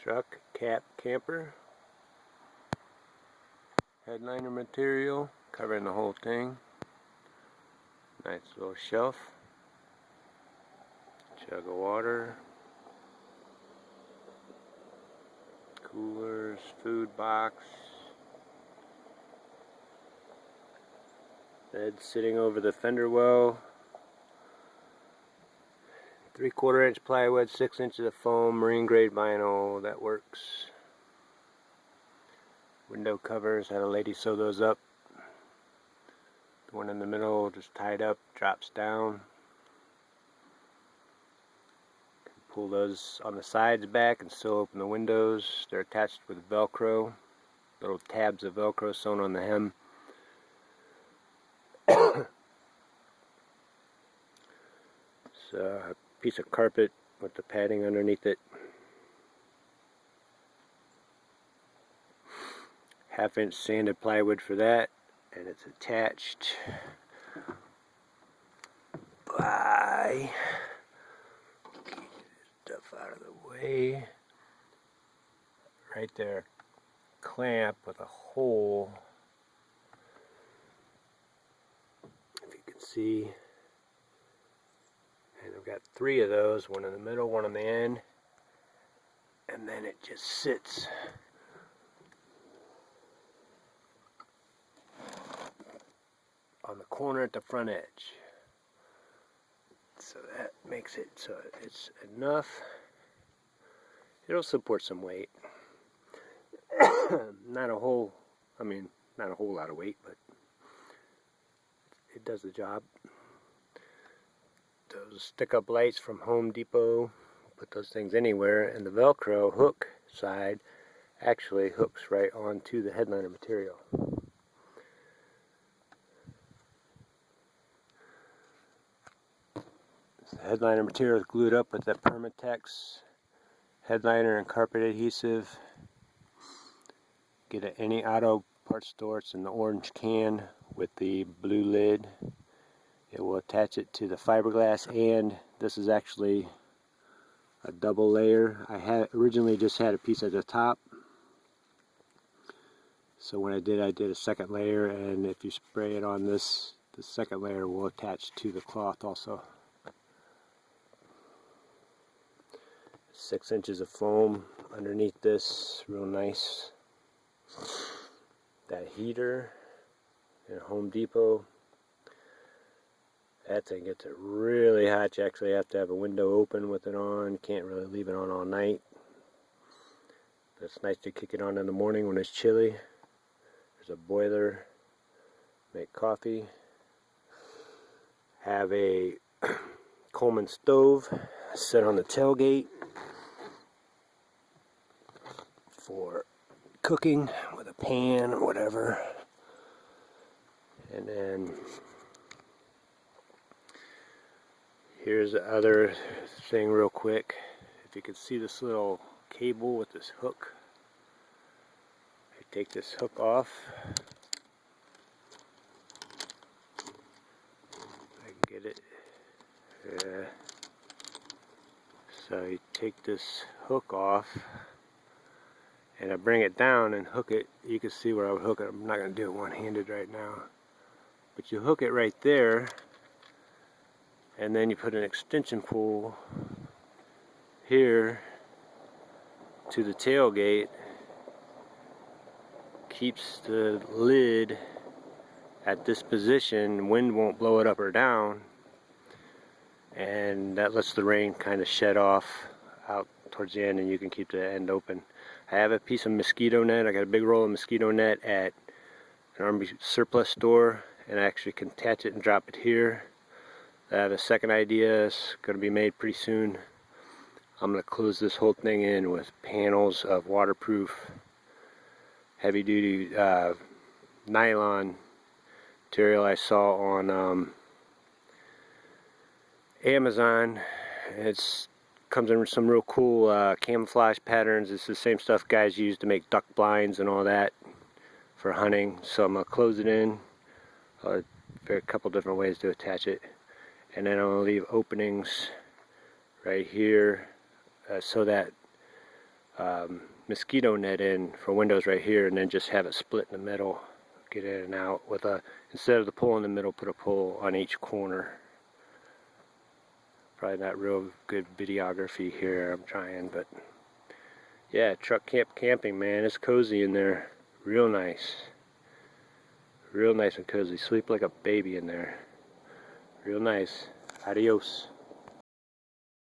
truck cap camper, headliner material covering the whole thing, nice little shelf, jug of water, coolers, food box, bed sitting over the fender well, 3/4 inch plywood, 6 inches of foam, marine grade vinyl, that works. Window covers, had a lady sew those up. The one in the middle just tied up, drops down. Pull those on the sides back and still open the windows. They're attached with Velcro, little tabs of Velcro sewn on the hem. It's a piece of carpet with the padding underneath it. 1/2 inch sanded plywood for that, and it's attached by, get stuff out of the way, right there, clamp with a hole, if you can see, and I've got 3 of those, one in the middle, one on the end, and then it just sits on the corner at the front edge. So that makes it so it's enough. It'll support some weight. Not a whole lot of weight, but it does the job. Those stick-up lights from Home Depot, put those things anywhere, and the Velcro hook side actually hooks right onto the headliner material. The headliner material is glued up with that Permatex headliner and carpet adhesive. Get it at any auto parts store. It's in the orange can with the blue lid. It will attach it to the fiberglass, and this is actually a double layer. I had originally just had a piece at the top, so when I did a second layer, and if you spray it on this, the second layer will attach to the cloth also. 6 inches of foam underneath this, real nice. That heater in Home Depot, that thing gets it really hot. You actually have to have a window open with it on. Can't really leave it on all night. But it's nice to kick it on in the morning when it's chilly. There's a boiler, make coffee. Have a Coleman stove set on the tailgate for cooking with a pan or whatever. And then here's the other thing real quick. If you can see this little cable with this hook, I take this hook off. I can get it. So you take this hook off, and I bring it down and hook it. You can see where I would hook it. I'm not going to do it one-handed right now. But you hook it right there, and then you put an extension pull here to the tailgate. Keeps the lid at this position. Wind won't blow it up or down. And that lets the rain kind of shed off out towards the end, and you can keep the end open. I have a piece of mosquito net. I got a big roll of mosquito net at an Army surplus store, and I actually can attach it and drop it here. I have a second idea. It's going to be made pretty soon. I'm going to close this whole thing in with panels of waterproof, heavy-duty nylon material I saw on Amazon. It's comes in some real cool camouflage patterns. It's the same stuff guys use to make duck blinds and all that for hunting. So I'm going to close it in. There are a couple different ways to attach it. And then I'm going to leave openings right here so that mosquito net in for windows right here, and then just have it split in the middle, get in and out with a, instead of the pole in the middle, put a pole on each corner. Probably not real good videography here, I'm trying, but yeah, truck camp camping, man. It's cozy in there, real nice and cozy. Sleep like a baby in there, real nice. Adios.